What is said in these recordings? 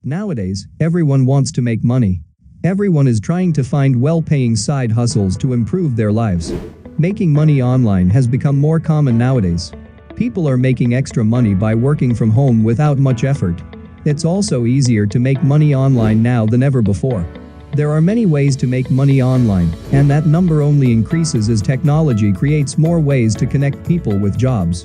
Nowadays, everyone wants to make money. Everyone is trying to find well-paying side hustles to improve their lives. Making money online has become more common nowadays. People are making extra money by working from home without much effort. It's also easier to make money online now than ever before. There are many ways to make money online, and that number only increases as technology creates more ways to connect people with jobs.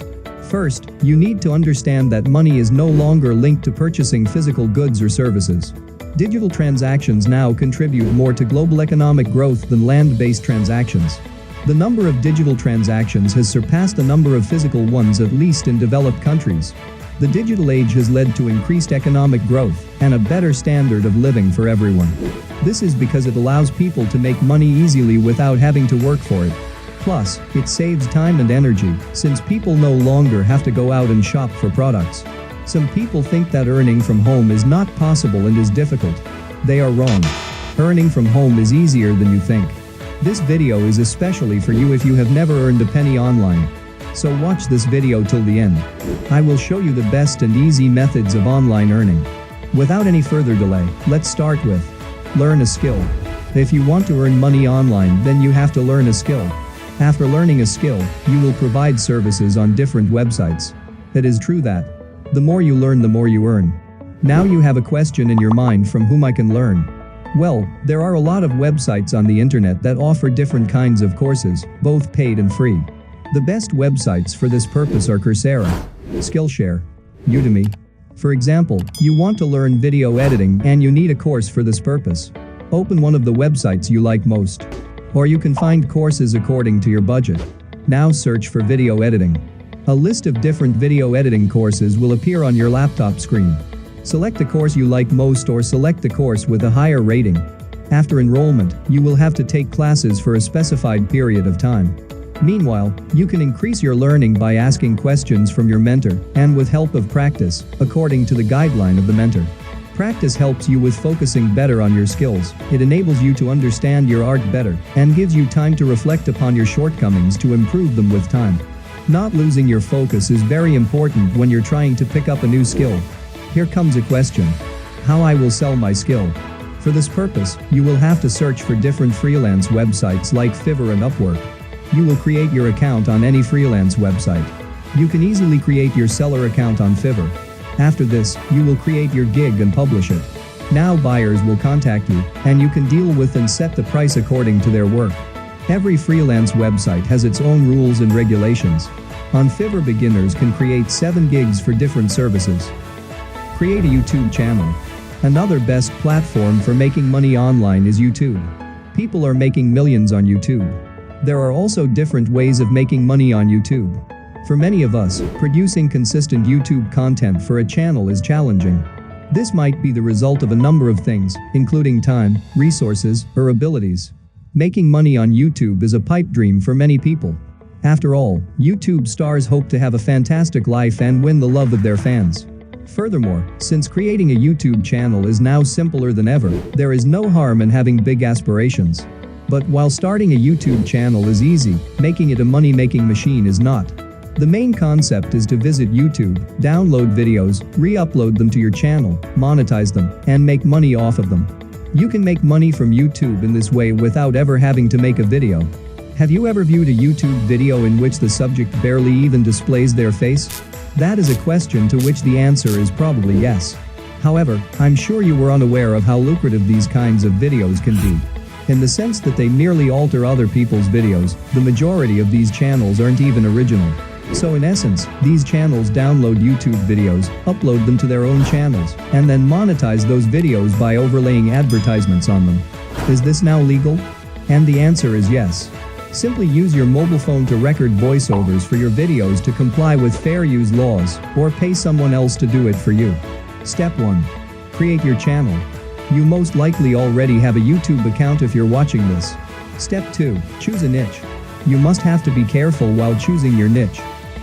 First, you need to understand that money is no longer linked to purchasing physical goods or services. Digital transactions now contribute more to global economic growth than land-based transactions. The number of digital transactions has surpassed the number of physical ones, at least in developed countries. The digital age has led to increased economic growth and a better standard of living for everyone. This is because it allows people to make money easily without having to work for it. Plus, it saves time and energy, since people no longer have to go out and shop for products. Some people think that earning from home is not possible and is difficult. They are wrong. Earning from home is easier than you think. This video is especially for you if you have never earned a penny online. So watch this video till the end. I will show you the best and easy methods of online earning. Without any further delay, let's start with learn a skill. If you want to earn money online, then you have to learn a skill. After learning a skill, you will provide services on different websites. It is true that the more you learn, the more you earn. Now you have a question in your mind: from whom I can learn? Well, there are a lot of websites on the internet that offer different kinds of courses, both paid and free. The best websites for this purpose are Coursera, Skillshare, Udemy. For example, you want to learn video editing and you need a course for this purpose. Open one of the websites you like most. Or you can find courses according to your budget. Now search for video editing. A list of different video editing courses will appear on your laptop screen. Select the course you like most or select the course with a higher rating. After enrollment, you will have to take classes for a specified period of time. Meanwhile, you can increase your learning by asking questions from your mentor and with help of practice, according to the guideline of the mentor. Practice helps you with focusing better on your skills. It enables you to understand your art better and gives you time to reflect upon your shortcomings to improve them with time. Not losing your focus is very important when you're trying to pick up a new skill. Here comes a question: how I will sell my skill? For this purpose, you will have to search for different freelance websites like Fiverr and Upwork. You will create your account on any freelance website. You can easily create your seller account on Fiverr. After this, you will create your gig and publish it. Now buyers will contact you, and you can deal with and set the price according to their work. Every freelance website has its own rules and regulations. On Fiverr, beginners can create 7 gigs for different services. Create a YouTube channel. Another best platform for making money online is YouTube. People are making millions on YouTube. There are also different ways of making money on YouTube. For many of us, producing consistent YouTube content for a channel is challenging. This might be the result of a number of things, including time, resources, or abilities. Making money on YouTube is a pipe dream for many people. After all, YouTube stars hope to have a fantastic life and win the love of their fans. Furthermore, since creating a YouTube channel is now simpler than ever, there is no harm in having big aspirations. But while starting a YouTube channel is easy, making it a money-making machine is not. The main concept is to visit YouTube, download videos, re-upload them to your channel, monetize them, and make money off of them. You can make money from YouTube in this way without ever having to make a video. Have you ever viewed a YouTube video in which the subject barely even displays their face? That is a question to which the answer is probably yes. However, I'm sure you were unaware of how lucrative these kinds of videos can be. In the sense that they merely alter other people's videos, the majority of these channels aren't even original. So in essence, these channels download YouTube videos, upload them to their own channels, and then monetize those videos by overlaying advertisements on them. Is this now legal? And the answer is yes. Simply use your mobile phone to record voiceovers for your videos to comply with fair use laws, or pay someone else to do it for you. Step 1. Create your channel. You most likely already have a YouTube account if you're watching this. Step 2. Choose a niche. You must have to be careful while choosing your niche.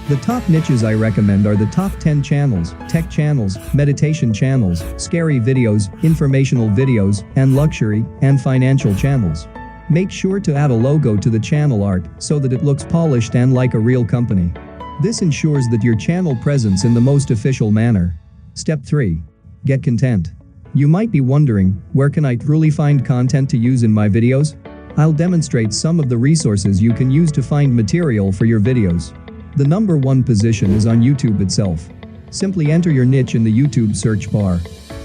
The top niches I recommend are the top 10 channels, tech channels, meditation channels, scary videos, informational videos, and luxury and financial channels. Make sure to add a logo to the channel art so that it looks polished and like a real company. This ensures that your channel presents in the most official manner. Step 3. Get content. You might be wondering, where can I truly find content to use in my videos? I'll demonstrate some of the resources you can use to find material for your videos. The number one position is on YouTube itself. Simply enter your niche in the YouTube search bar.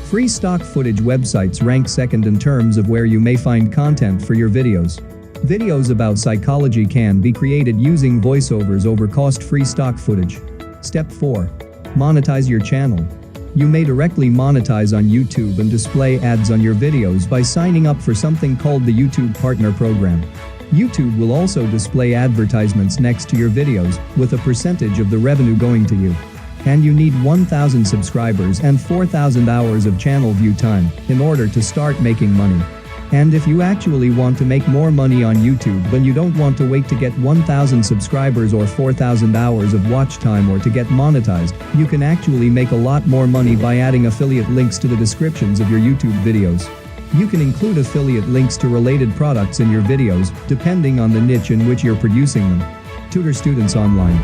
Free stock footage websites rank second in terms of where you may find content for your videos. Videos about psychology can be created using voiceovers over cost-free stock footage. Step 4. Monetize your channel. You may directly monetize on YouTube and display ads on your videos by signing up for something called the YouTube Partner Program. YouTube will also display advertisements next to your videos, with a percentage of the revenue going to you. And you need 1,000 subscribers and 4,000 hours of channel view time in order to start making money. And if you actually want to make more money on YouTube, then you don't want to wait to get 1,000 subscribers or 4,000 hours of watch time or to get monetized, you can actually make a lot more money by adding affiliate links to the descriptions of your YouTube videos. You can include affiliate links to related products in your videos, depending on the niche in which you're producing them. Tutor students online.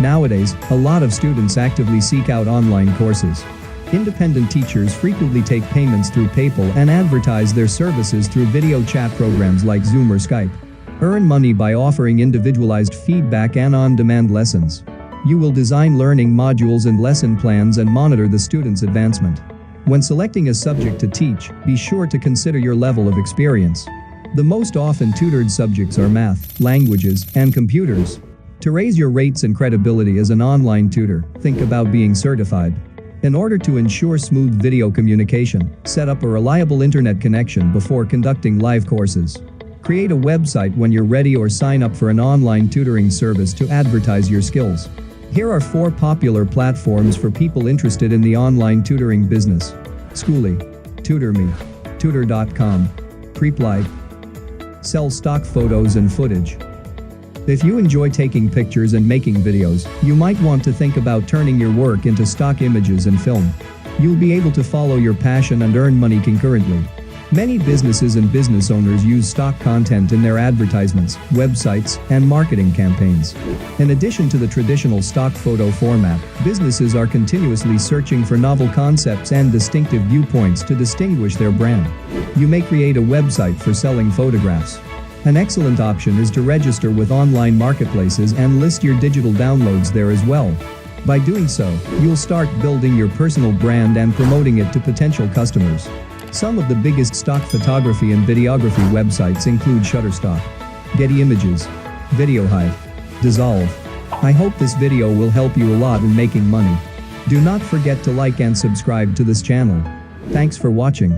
Nowadays, a lot of students actively seek out online courses. Independent teachers frequently take payments through PayPal and advertise their services through video chat programs like Zoom or Skype. Earn money by offering individualized feedback and on-demand lessons. You will design learning modules and lesson plans and monitor the student's advancement. When selecting a subject to teach, be sure to consider your level of experience. The most often tutored subjects are math, languages, and computers. To raise your rates and credibility as an online tutor, think about being certified. In order to ensure smooth video communication, set up a reliable internet connection before conducting live courses. Create a website when you're ready or sign up for an online tutoring service to advertise your skills. Here are 4 popular platforms for people interested in the online tutoring business. Schooly, TutorMe, Tutor.com, Preply. Sell stock photos and footage. If you enjoy taking pictures and making videos, you might want to think about turning your work into stock images and film. You'll be able to follow your passion and earn money concurrently. Many businesses and business owners use stock content in their advertisements, websites, and marketing campaigns. In addition to the traditional stock photo format, businesses are continuously searching for novel concepts and distinctive viewpoints to distinguish their brand. You may create a website for selling photographs. An excellent option is to register with online marketplaces and list your digital downloads there as well. By doing so, you'll start building your personal brand and promoting it to potential customers. Some of the biggest stock photography and videography websites include Shutterstock, Getty Images, VideoHive, Dissolve. I hope this video will help you a lot in making money. Do not forget to like and subscribe to this channel. Thanks for watching.